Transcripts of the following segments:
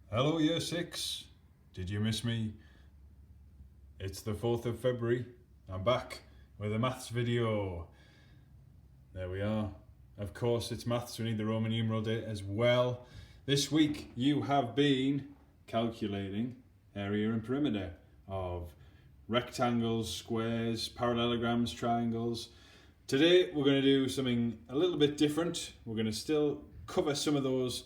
Hello Year 6, did you miss me? It's the 4th of February, I'm back with a maths video. There we are. Of course it's maths, we need the Roman numeral date as well. This week you have been calculating area and perimeter of rectangles, squares, parallelograms, triangles. Today we're going to do something a little bit different. We're going to still cover some of those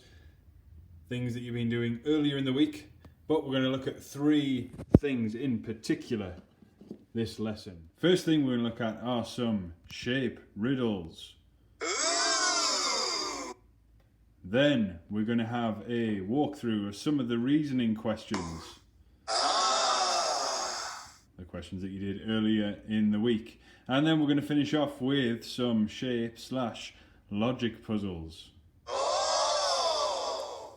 things that you've been doing earlier in the week, but we're going to look at three things in particular this lesson. First thing we're going to look at are some shape riddles. Then we're going to have a walkthrough of some of the reasoning questions. The questions that you did earlier in the week. And then we're going to finish off with some shape/logic puzzles.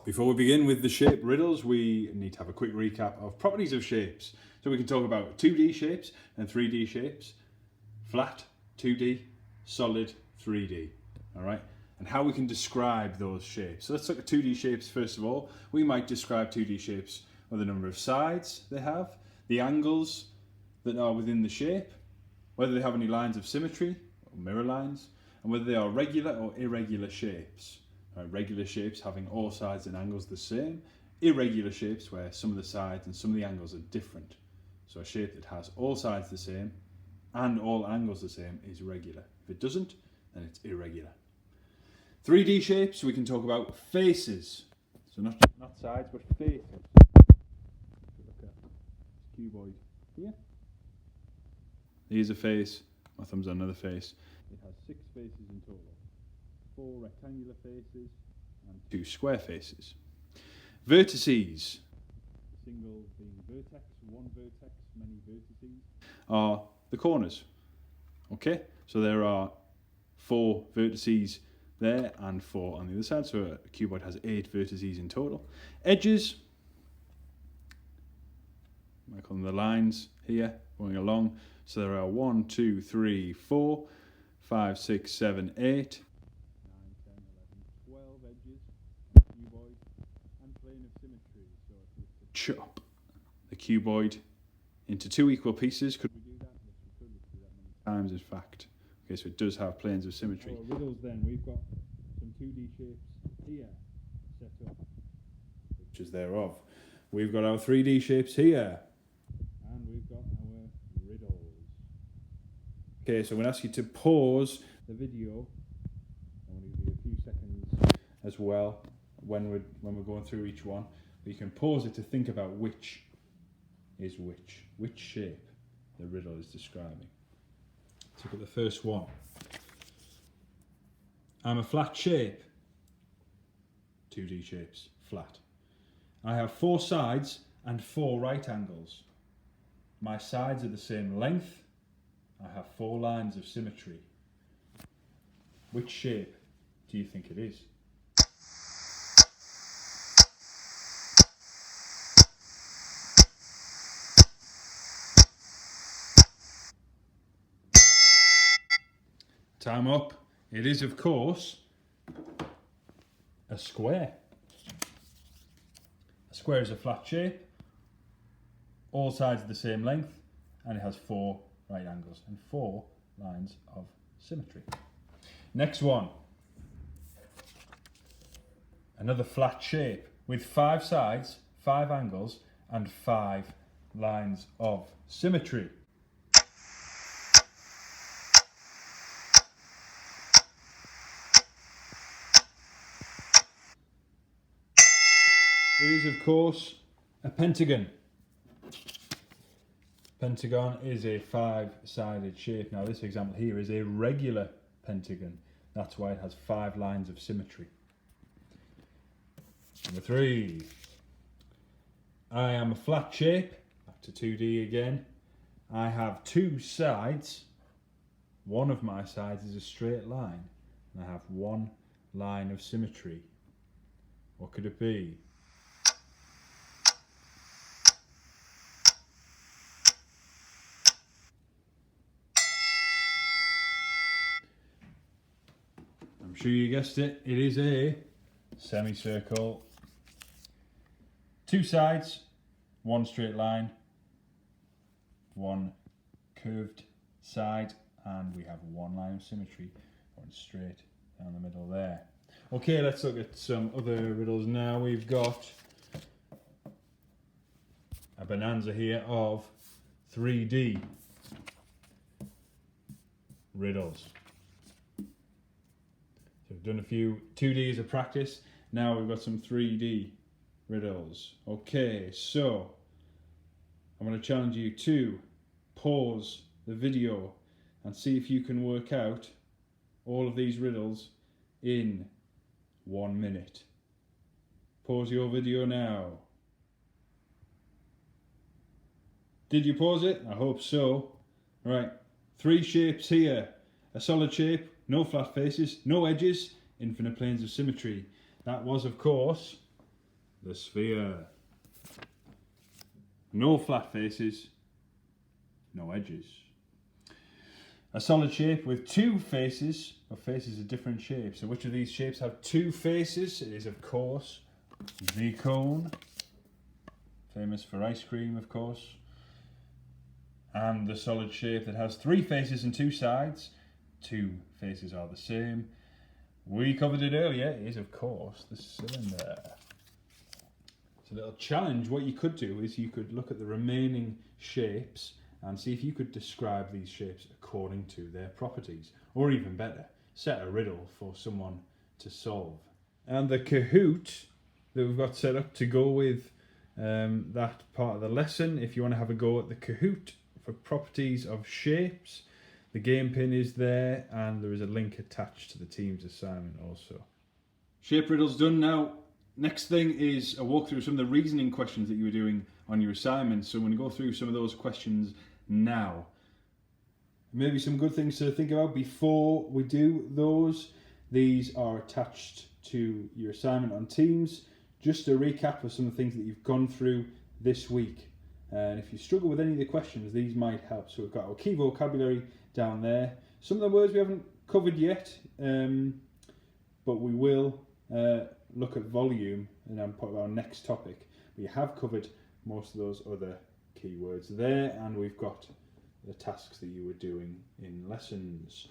Before we begin with the shape riddles, we need to have a quick recap of properties of shapes. So we can talk about 2D shapes and 3D shapes, flat, 2D, solid, 3D, all right? And how we can describe those shapes. So let's look at 2D shapes first of all. We might describe 2D shapes with the number of sides they have, the angles that are within the shape, whether they have any lines of symmetry or mirror lines, and whether they are regular or irregular shapes. Regular shapes having all sides and angles the same, irregular shapes where some of the sides and some of the angles are different. So a shape that has all sides the same and all angles the same is regular. If it doesn't, then it's irregular. 3D shapes, we can talk about faces. So not sides, but faces. Look at this cuboid here. Here's a face, my thumb's on another face. It has 6 faces in total. 4 rectangular faces and 2 square faces. Vertices, single being vertex, one vertex, many vertices, are the corners. Okay, so there are 4 vertices there and 4 on the other side, so a cuboid has 8 vertices in total. Edges, I call them the lines here going along, so there are 1, 2, 3, 4, 5, 6, 7, 8. 12 edges, cuboid, and plane of symmetry. So if we chop the cuboid into 2 equal pieces, could we do that? Yes, we could. We could do that many times, in fact. Okay, so it does have planes of symmetry. Our riddles then, we've got some 2D shapes here set up, pictures thereof. We've got our 3D shapes here, and we've got our riddles. Okay, so I'm going to ask you to pause the video as well when we're going through each one. But you can pause it to think about which is which shape the riddle is describing. Let's look at the first one. I'm a flat shape. 2D shapes, flat. I have 4 sides and 4 right angles. My sides are the same length. I have 4 lines of symmetry. Which shape do you think it is? Time up. It is, of course, a square. A square is a flat shape. All sides are the same length, and it has 4 right angles and 4 lines of symmetry. Next one. Another flat shape with 5 sides, 5 angles, and 5 lines of symmetry. It is, of course, a pentagon. Pentagon is a 5-sided shape. Now, this example here is a regular pentagon. That's why it has 5 lines of symmetry. Number 3. I am a flat shape. Back to 2D again. I have 2 sides. One of my sides is a straight line. And I have 1 line of symmetry. What could it be? I'm sure you guessed it. It is a semicircle. 2 sides, 1 straight line, 1 curved side, and we have 1 line of symmetry going straight down the middle there. Okay, let's look at some other riddles now. We've got a bonanza here of 3D riddles. So we've done a few 2D as a practice. Now we've got some 3D riddles. Okay, so I'm going to challenge you to pause the video and see if you can work out all of these riddles in 1 minute. Pause your video now. Did you pause it? I hope so. Right, 3 shapes here. A solid shape, no flat faces, no edges, infinite planes of symmetry. That was, of course, the sphere. No flat faces, no edges. A solid shape with 2 faces, but faces of different shapes. So which of these shapes have 2 faces? It is, of course, the cone. Famous for ice cream, of course. And the solid shape that has 3 faces and 2 sides. 2 faces are the same. We covered it earlier. It is, of course, the cylinder. It's a little challenge. What you could do is you could look at the remaining shapes and see if you could describe these shapes according to their properties. Or even better, set a riddle for someone to solve. And the Kahoot that we've got set up to go with that part of the lesson, if you want to have a go at the Kahoot for properties of shapes, the game pin is there and there is a link attached to the team's assignment also. Shape riddles done now. Next thing is a walkthrough of some of the reasoning questions that you were doing on your assignment. So I'm going to go through some of those questions now. Maybe some good things to think about before we do those. These are attached to your assignment on Teams. Just a recap of some of the things that you've gone through this week. And if you struggle with any of the questions, these might help. So we've got our key vocabulary down there. Some of the words we haven't covered yet, but we will look at volume and then put our next topic. We have covered most of those other keywords there, and we've got the tasks that you were doing in lessons.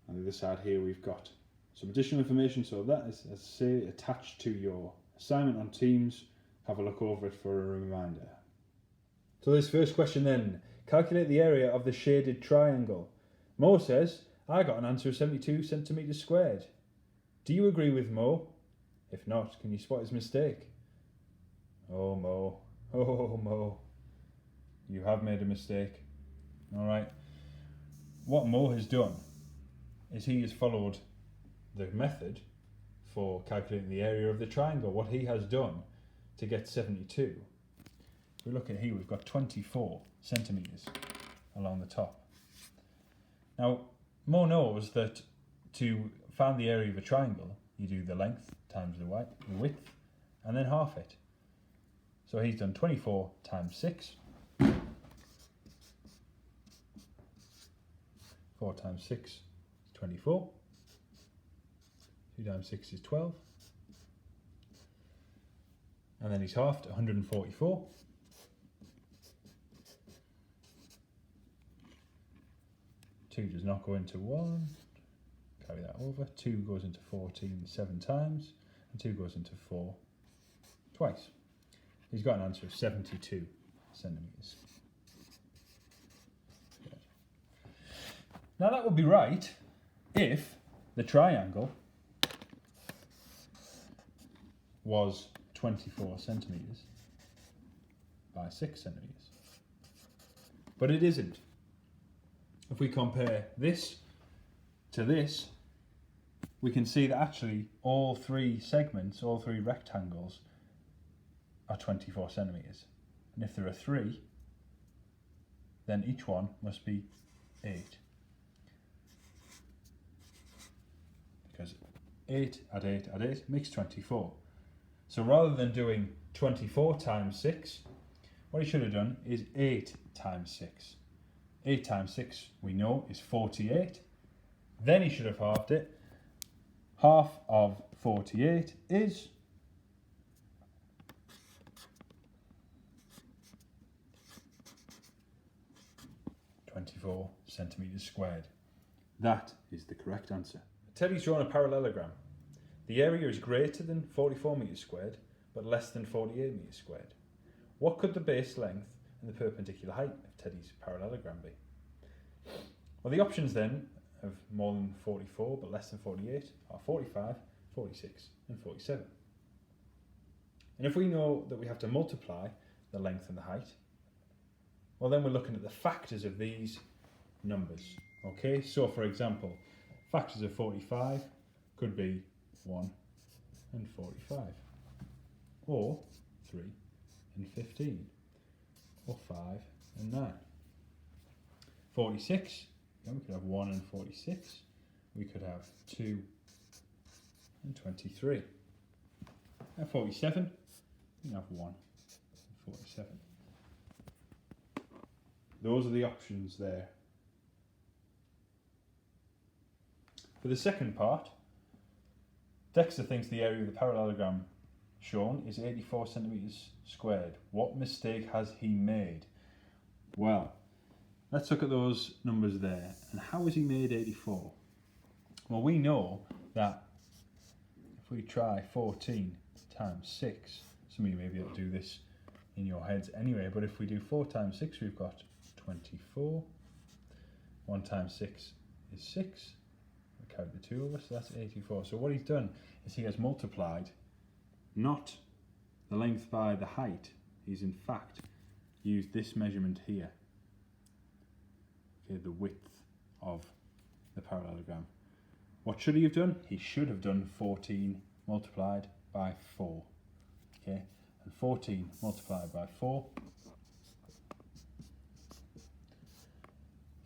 On the other side here we've got some additional information, so that is, as I say, attached to your assignment on Teams. Have a look over it for a reminder. So this first question then, calculate the area of the shaded triangle. Mo says, I got an answer of 72 centimetres squared. Do you agree with Mo? If not, can you spot his mistake? Oh Mo, oh Mo, you have made a mistake. Alright, what Mo has done is he has followed the method for calculating the area of the triangle. What he has done to get 72, if we look at here, we've got 24 centimetres along the top. Now, Mo knows that to find the area of a triangle, you do the length times the width, and then half it. So he's done 24 times 6. 4 times 6 is 24. 2 times 6 is 12. And then he's halved 144. Two does not go into 1. Carry that over. 2 goes into 14 7 times. And 2 goes into 4 twice. He's got an answer of 72 centimetres. Now that would be right if the triangle was 24 centimetres by 6 centimetres. But it isn't. If we compare this to this, we can see that actually all 3 segments, all 3 rectangles are 24 centimetres. And if there are 3, then each one must be 8. Because 8 add 8 add 8 makes 24. So rather than doing 24 times 6, what he should have done is 8 times 6. 8 times 6 we know is 48. Then he should have halved it. Half of 48 is 24 centimetres squared. That is the correct answer. Teddy's drawn a parallelogram. The area is greater than 44 metres squared, but less than 48 metres squared. What could the base length and the perpendicular height of Teddy's parallelogram be? Well, the options then of more than 44 but less than 48 are 45, 46 and 47. And if we know that we have to multiply the length and the height, well then we're looking at the factors of these numbers. Okay, so for example, factors of 45 could be 1 and 45, or 3 and 15, or 5 and 9. 46, we could have 1 and 46, we could have 2 and 23. At 47, we have 1 and 47. Those are the options there. For the second part, Dexter thinks the area of the parallelogram shown is 84 centimetres squared. What mistake has he made? Well, let's look at those numbers there. And how has he made 84? Well, we know that if we try 14 times 6, some of you may be able to do this in your heads anyway, but if we do 4 times 6, we've got 24. 1 times 6 is 6. We count the two of us, so that's 84. So what he's done is he has multiplied not the length by the height. He's in fact used this measurement here. Okay, the width of the parallelogram. What should he have done? He should have done 14 multiplied by 4. Okay, and 14 multiplied by 4.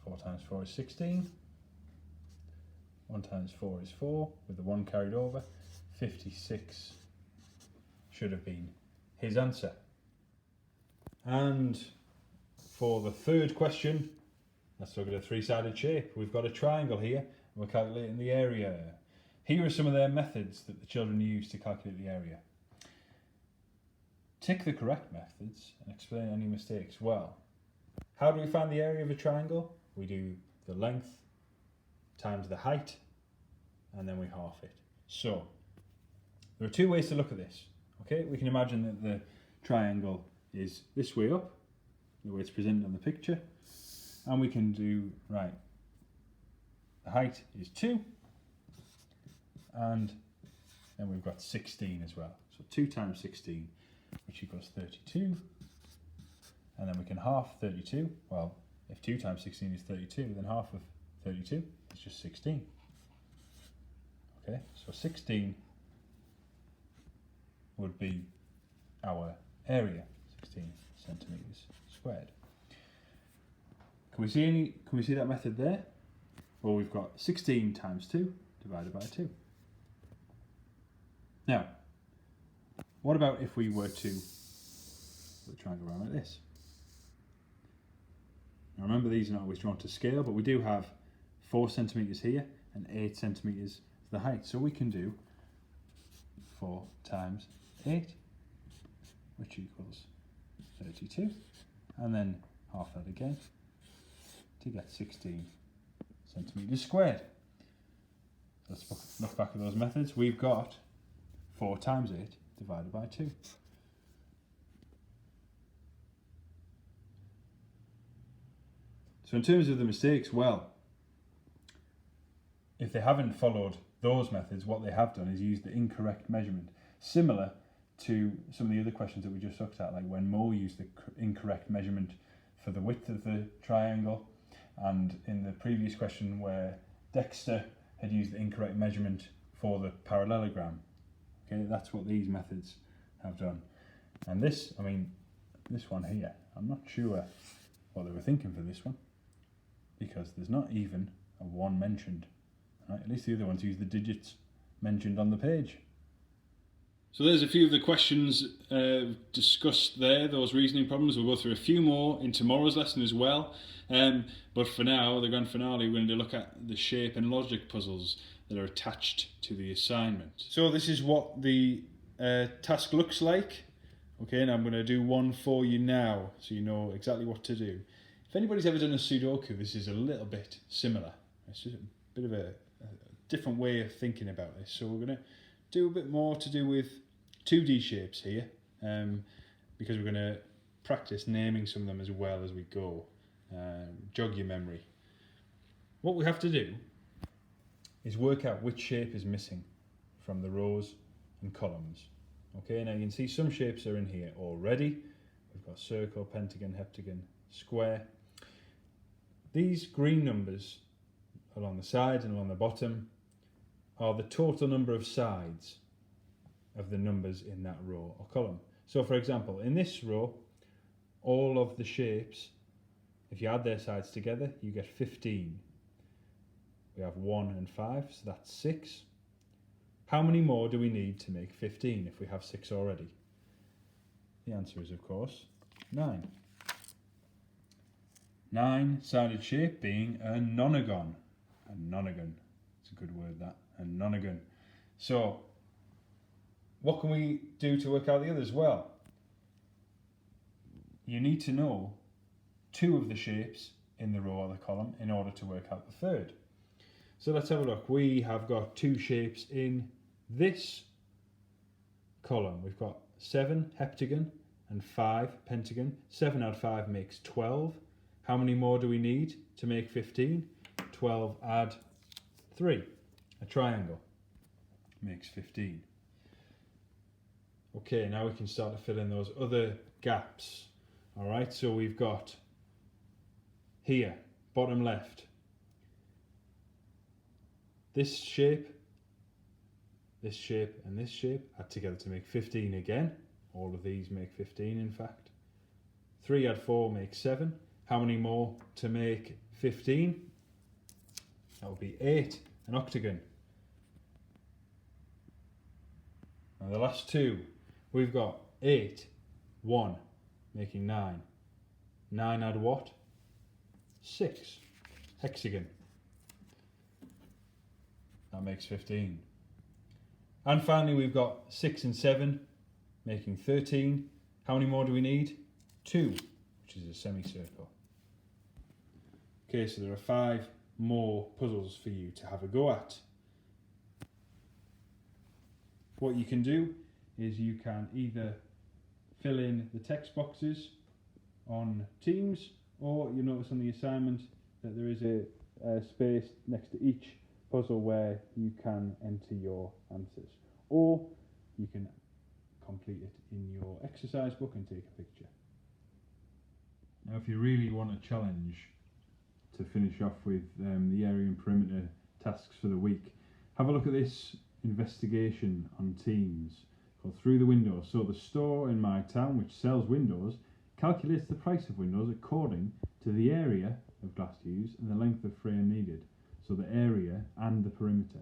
4 times 4 is 16. 1 times 4 is 4, with the 1 carried over. 56 should have been his answer. And for the third question, let's look at a three-sided shape. We've got a triangle here, and we're calculating the area. Here are some of their methods that the children use to calculate the area. Tick the correct methods and explain any mistakes. Well, how do we find the area of a triangle? We do the length times the height, and then we half it. So, there are two ways to look at this. Okay, we can imagine that the triangle is this way up, the way it's presented on the picture, and we can do, right, the height is 2, and then we've got 16 as well. So 2 times 16, which equals 32, and then we can half 32. Well, if 2 times 16 is 32, then half of 32 is just 16. Okay, so 16 would be our area, 16 centimetres squared. Can we see that method there? Well, we've got 16 times 2 divided by 2. Now, what about if we were to put the triangle around like this? Now remember, these are not always drawn to scale, but we do have 4 centimetres here and 8 centimetres to the height. So we can do 4 times 8, which equals 32, and then half that again to get 16 centimetres squared. Let's look back at those methods. We've got 4 times 8 divided by 2. So in terms of the mistakes, well, if they haven't followed those methods, what they have done is used the incorrect measurement, similar to some of the other questions that we just looked at, like when Mo used the incorrect measurement for the width of the triangle, and in the previous question where Dexter had used the incorrect measurement for the parallelogram. Okay, that's what these methods have done. And this, I mean, this one here, I'm not sure what they were thinking for this one, because there's not even a 1 mentioned. Right? At least the other ones use the digits mentioned on the page. So there's a few of the questions discussed there, those reasoning problems. We'll go through a few more in tomorrow's lesson as well. But for now, the grand finale, we're going to look at the shape and logic puzzles that are attached to the assignment. So this is what the task looks like. Okay, and I'm going to do one for you now, so you know exactly what to do. If anybody's ever done a Sudoku, this is a little bit similar. It's just a bit of a different way of thinking about this. So we're going to do a bit more to do with 2D shapes here, because we're going to practice naming some of them as well as we go. Jog your memory. What we have to do is work out which shape is missing from the rows and columns. Okay, now you can see some shapes are in here already. We've got circle, pentagon, heptagon, square. These green numbers along the side and along the bottom are the total number of sides of the numbers in that row or column. So for example, in this row, all of the shapes, if you add their sides together, you get 15. We have 1 and 5, so that's 6. How many more do we need to make 15 if we have 6 already? The answer is, of course, 9. 9-sided shape being a nonagon. A nonagon. It's a good word, that. A nonagon. So, what can we do to work out the others? Well, you need to know 2 of the shapes in the row or the column in order to work out the third. So let's have a look. We have got 2 shapes in this column. We've got 7 heptagon and 5 pentagon. 7 add 5 makes 12. How many more do we need to make 15? 12 add 3. A triangle makes 15. Okay, now we can start to fill in those other gaps. Alright, so we've got here, bottom left, this shape, and this shape add together to make 15 again. All of these make 15 in fact. 3 add 4 makes 7. How many more to make 15? That would be 8, an octagon. Now the last 2, we've got 8, 1, making 9. 9 add what? 6, hexagon. That makes 15. And finally we've got 6 and 7, making 13. How many more do we need? 2, which is a semicircle. Okay, so there are 5 more puzzles for you to have a go at. What you can do is you can either fill in the text boxes on Teams, or you'll notice on the assignment that there is a space next to each puzzle where you can enter your answers, or you can complete it in your exercise book and take a picture. Now if you really want a challenge to finish off with the area and perimeter tasks for the week, have a look at this investigation on Teams called Through the Windows. So the store in my town, which sells windows, calculates the price of windows according to the area of glass used and the length of frame needed, so the area and the perimeter.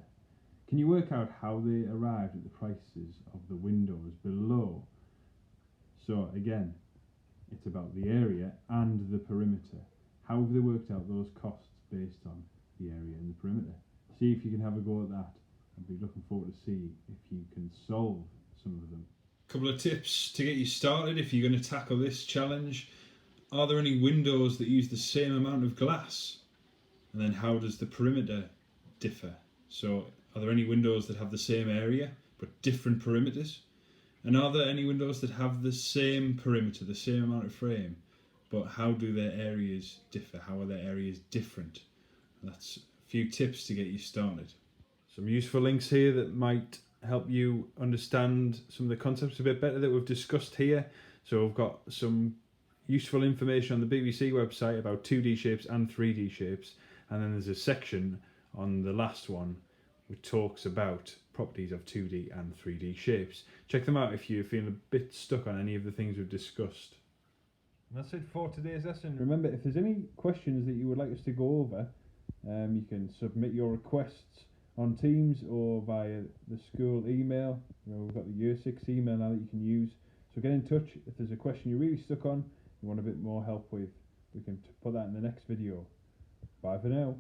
Can you work out how they arrived at the prices of the windows below? So again, it's about the area and the perimeter. How have they worked out those costs based on the area and the perimeter? See if you can have a go at that. I'd be looking forward to see if you can solve some of them. A couple of tips to get you started if you're going to tackle this challenge. Are there any windows that use the same amount of glass? And then how does the perimeter differ? So are there any windows that have the same area but different perimeters? And are there any windows that have the same perimeter, the same amount of frame, but how do their areas differ? How are their areas different? And that's a few tips to get you started. Some useful links here that might help you understand some of the concepts a bit better that we've discussed here. So we've got some useful information on the BBC website about 2D shapes and 3D shapes, and then there's a section on the last one which talks about properties of 2D and 3D shapes. Check them out if you're feeling a bit stuck on any of the things we've discussed. And that's it for today's lesson. Remember, if there's any questions that you would like us to go over, you can submit your requests on Teams or via the school email. We've got the Year 6 email now that you can use. So get in touch if there's a question you're really stuck on, you want a bit more help with. We can put that in the next video. Bye for now.